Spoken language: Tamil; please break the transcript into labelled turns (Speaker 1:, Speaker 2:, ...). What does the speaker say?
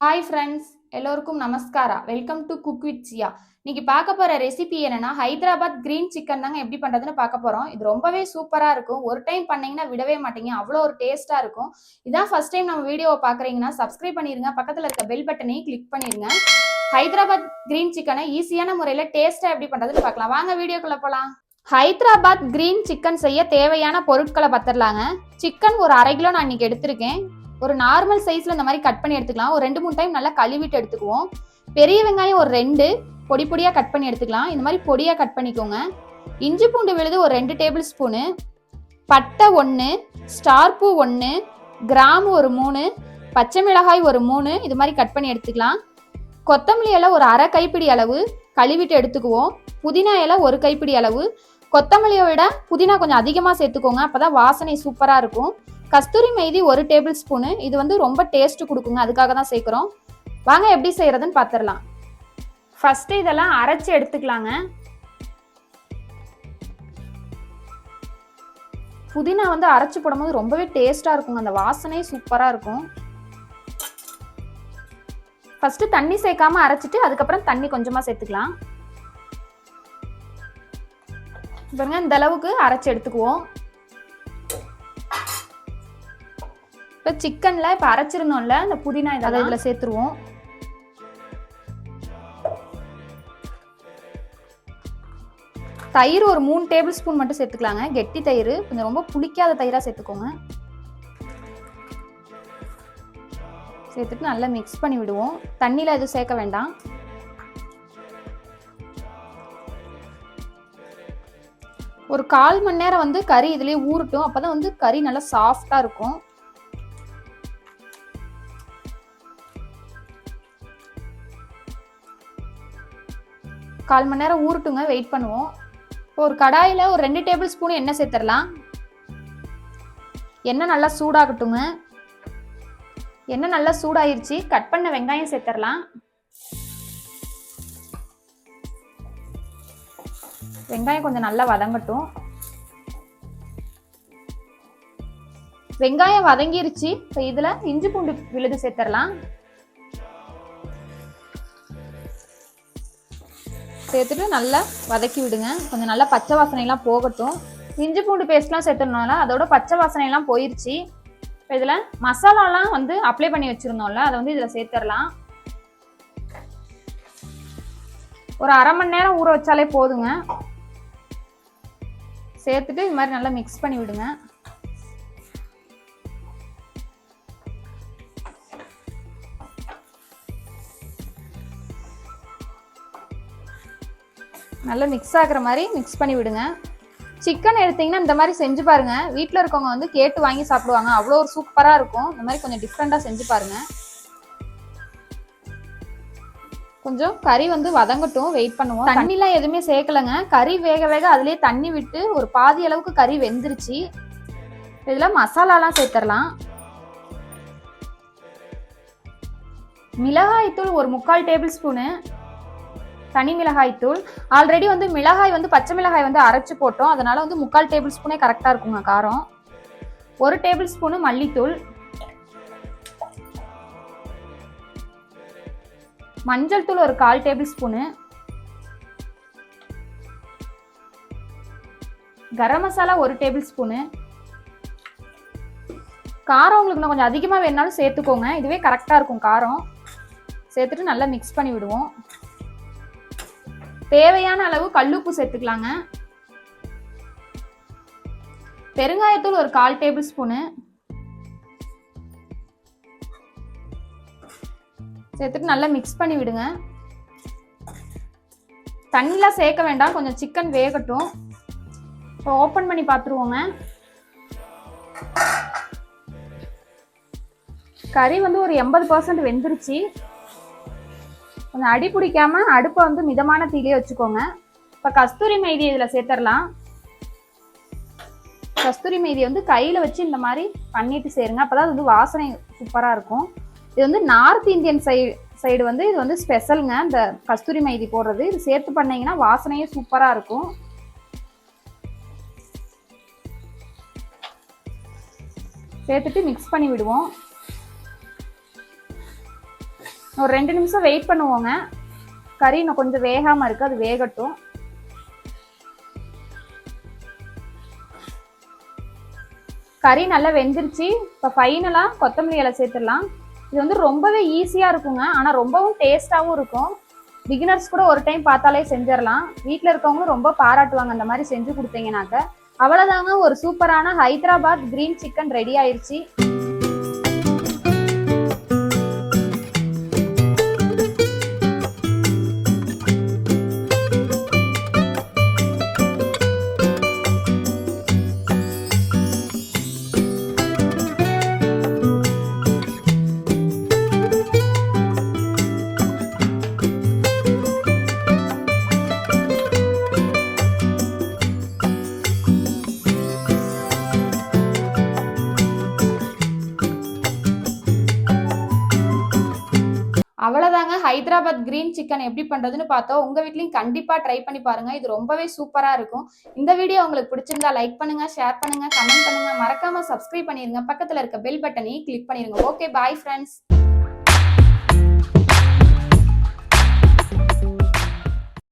Speaker 1: ஹாய் ஃப்ரெண்ட்ஸ், எல்லோருக்கும் நமஸ்காரா. வெல்கம் டு குக் வித் சியா. இன்னைக்கு பார்க்க போற ரெசிபி என்னன்னா ஹைதராபாத் கிரீன் சிக்கன் தாங்க எப்படி பண்றதுன்னு பார்க்க போறோம். இது ரொம்பவே சூப்பரா இருக்கும். ஒரு டைம் பண்ணீங்கன்னா விடவே மாட்டீங்க. அவ்வளோ ஒரு டேஸ்டா இருக்கும். இதான் ஃபர்ஸ்ட் டைம் நம்ம வீடியோவை பார்க்குறீங்கன்னா சப்ஸ்கிரைப் பண்ணிருங்க. பக்கத்தில் இருக்க பெல் பட்டனையும் கிளிக் பண்ணிருங்க. ஹைதராபாத் கிரீன் சிக்கனை ஈஸியான முறையில் டேஸ்டா எப்படி பண்றதுன்னு பார்க்கலாம். வாங்க வீடியோக்குள்ள போலாம். ஹைதராபாத் கிரீன் சிக்கன் செய்ய தேவையான பொருட்களை பார்த்துடலாங்க. சிக்கன் ஒரு 1/2 கிலோ நான் இன்னைக்கு எடுத்திருக்கேன். ஒரு நார்மல் சைஸ்ல இந்த மாதிரி கட் பண்ணி எடுத்துக்கலாம். ஒரு 2-3 டைம் நல்லா கழுவிட்டு எடுத்துக்குவோம். பெரிய வெங்காயம் ஒரு 2 பொடி பொடியா கட் பண்ணி எடுத்துக்கலாம். இந்த மாதிரி பொடியா கட் பண்ணிக்கோங்க. இஞ்சி பூண்டு விழுது ஒரு 2 டேபிள் ஸ்பூனு, பட்டை 1, ஸ்டார் பூ 1, கிராம்பு ஒரு 3, பச்சை மிளகாய் ஒரு 3 இது மாதிரி கட் பண்ணி எடுத்துக்கலாம். கொத்தமல்லி இலை ஒரு 1/2 கைப்பிடி அளவு கழுவிட்டு எடுத்துக்குவோம். புதினா இலை ஒரு கைப்பிடி அளவு. கொத்தமல்லியை விட புதினா கொஞ்சம் அதிகமாக சேர்த்துக்கோங்க, அப்போதான் வாசனை சூப்பராக இருக்கும். கஸ்தூரி மெய்தி ஒரு டேபிள் ஸ்பூனு. இது வந்து ரொம்ப டேஸ்ட் கொடுக்குங்க, அதுக்காக தான் சேர்க்குறோம். வாங்க எப்படி செய்யறதுன்னு பார்த்துடலாம். ஃபர்ஸ்ட் இதெல்லாம் அரைச்சி எடுத்துக்கலாங்க. புதினா வந்து அரைச்சி போடும்போது ரொம்பவே டேஸ்டா இருக்குங்க, அந்த வாசனை சூப்பரா இருக்கும். ஃபர்ஸ்ட் தண்ணி சேர்க்காம அரைச்சிட்டு அதுக்கப்புறம் தண்ணி கொஞ்சமா சேர்த்துக்கலாம். பாருங்க, இந்த அளவுக்கு அரைச்சி எடுத்துக்குவோம். இப்போ சிக்கனில் இப்போ அரைச்சிருந்தோம்ல இந்த புதினா இதெல்லாம் இதில் சேர்த்துருவோம். தயிர் ஒரு 3 டேபிள் ஸ்பூன் மட்டும் சேர்த்துக்கலாங்க. கெட்டி தயிர், கொஞ்சம் ரொம்ப புளிக்காத தயிராக சேர்த்துக்கோங்க. சேர்த்துட்டு நல்லா மிக்ஸ் பண்ணி விடுவோம். தண்ணியில் எதுவும் சேர்க்க வேண்டாம். ஒரு 1/4 மணி நேரம் வந்து கறி இதுலேயே ஊறட்டும், அப்போ தான் வந்து கறி நல்லா சாஃப்டாக இருக்கும். கால் மணி நேரம் ஊறட்டுங்க, வெயிட் பண்ணுவோம். இப்போ ஒரு கடாயில் ஒரு 2 டேபிள் ஸ்பூன் எண்ணெய் சேர்த்துடலாம். எண்ணெய் நல்லா சூடாகட்டுங்க. எண்ணெய் நல்லா சூடாயிருச்சு. கட் பண்ண வெங்காயம் சேர்த்துடலாம். வெங்காயம் கொஞ்சம் நல்லா வதங்கட்டும். வெங்காயம் வதங்கிருச்சு. இப்போ இதில் இஞ்சி பூண்டு விழுது சேர்த்துடலாம். சேர்த்துட்டு நல்லா வதக்கி விடுங்க. கொஞ்சம் நல்லா பச்சை வாசனைலாம் போகட்டும். இஞ்சி பூண்டு பேஸ்ட்லாம் சேர்த்துடணும்ல, அதோட பச்சை வாசனைலாம் போயிடுச்சு. இப்போ இதில் மசாலாலாம் வந்து அப்ளை பண்ணி வச்சுருந்தோம்ல, அதை வந்து இதில் சேர்த்துடலாம். ஒரு 1/2 மணி நேரம் ஊற வச்சாலே போதுங்க. சேர்த்துட்டு இது மாதிரி நல்லா மிக்ஸ் பண்ணி விடுங்க. நல்லா மிக்ஸ் ஆகிற மாதிரி மிக்ஸ் பண்ணி விடுங்க. சிக்கன் எடுத்தீங்கன்னா இந்த மாதிரி செஞ்சு பாருங்க. வீட்டில் இருக்கவங்க வந்து கேட்டு வாங்கி சாப்பிடுவாங்க. அவ்வளோ ஒரு சூப்பராக இருக்கும். இந்த மாதிரி கொஞ்சம் டிஃப்ரெண்டாக செஞ்சு பாருங்க. கொஞ்சம் கறி வந்து வதங்கட்டும், வெயிட் பண்ணுவோம். தண்ணிலாம் எதுவுமே சேர்க்கலைங்க. கறி வேக வேக அதுலேயே தண்ணி விட்டு ஒரு பாதி அளவுக்கு கறி வெந்துருச்சு. இதில் மசாலாலாம் சேர்த்துடலாம். மிளகாய்த்தூள் ஒரு 3/4 டேபிள் ஸ்பூனு, தனி மிளகாய் தூள். ஆல்ரெடி வந்து மிளகாய் வந்து பச்சை மிளகாய் வந்து அரைச்சு போட்டோம், அதனால வந்து 3/4 டேபிள் ஸ்பூனே கரெக்டாக இருக்குங்க காரம். 1 டேபிள் ஸ்பூனு மல்லித்தூள், மஞ்சள் தூள் ஒரு 1/4 table spoon, garam masala 1 table spoon. காரம் உங்களுக்கு இன்னும் கொஞ்சம் அதிகமாக வேணாலும் சேர்த்துக்கோங்க, இதுவே கரெக்டாக இருக்கும் காரம். சேர்த்துட்டு நல்லா மிக்ஸ் பண்ணி விடுவோம். தேவையான அளவு கல்லுப்பு சேர்த்துக்கலாங்க. பெருங்காயத்தூள் ஒரு 1/4 டேபிள் ஸ்பூனு சேர்த்துட்டு நல்லா மிக்ஸ் பண்ணி விடுங்க. தண்ணிலாம் சேர்க்க வேண்டாம், கொஞ்சம் சிக்கன் வேகட்டும். இப்போ ஓப்பன் பண்ணி பார்த்துருவோங்க. கறி வந்து ஒரு 80% வெந்துருச்சு. கொஞ்சம் அடி பிடிக்காம அடுப்பை வந்து மிதமான தீயிலே வச்சுக்கோங்க. இப்போ கஸ்தூரி மெய்தி இதில் சேர்த்துடலாம். கஸ்தூரி மெய்தி வந்து கையில் வச்சு இந்த மாதிரி பண்ணிட்டு சேருங்க, அப்போ தான் வந்து வாசனை சூப்பராக இருக்கும். இது வந்து நார்த் இந்தியன் சைடு வந்து இது வந்து ஸ்பெஷலுங்க, இந்த கஸ்தூரி மெய்தி போடுறது. இது சேர்த்து பண்ணிங்கன்னா வாசனையே சூப்பராக இருக்கும். சேர்த்துட்டு மிக்ஸ் பண்ணி விடுவோம். ஒரு 2 நிமிஷம் வெயிட் பண்ணுவோங்க. கறி இன்னும் கொஞ்சம் வேகாமல் இருக்குது, அது வேகட்டும். கறி நல்லா வெந்துருச்சு. இப்போ ஃபைனலாக கொத்தமல்லி இலை சேர்த்துடலாம். இது வந்து ரொம்பவே ஈஸியாக இருக்குங்க, ஆனால் ரொம்பவும் டேஸ்ட்டாகவும் இருக்கும். பிகினர்ஸ் கூட ஒரு டைம் பார்த்தாலே செஞ்சிடலாம். வீட்டில் இருக்கவங்களும் ரொம்ப பாராட்டுவாங்க அந்த மாதிரி செஞ்சு கொடுத்தீங்கன்னாக்க. அவ்வளோதாங்க, ஒரு சூப்பரான ஹைதராபாத் கிரீன் சிக்கன் ரெடி ஆயிடுச்சு. அவ்வளோதாங்க, ஹைதராபாத் கிரீன் சிக்கன் எப்படி பண்ணுறதுன்னு பார்த்தோம். உங்கள் வீட்லையும் கண்டிப்பாக ட்ரை பண்ணி பாருங்கள். இது ரொம்பவே சூப்பராக இருக்கும். இந்த வீடியோ உங்களுக்கு பிடிச்சிருந்தா லைக் பண்ணுங்கள், ஷேர் பண்ணுங்கள், கமெண்ட் பண்ணுங்கள். மறக்காமல் சப்ஸ்கிரைப் பண்ணிடுங்க. பக்கத்தில் இருக்க பெல் பட்டனையும் கிளிக் பண்ணிடுங்க. Okay, bye friends.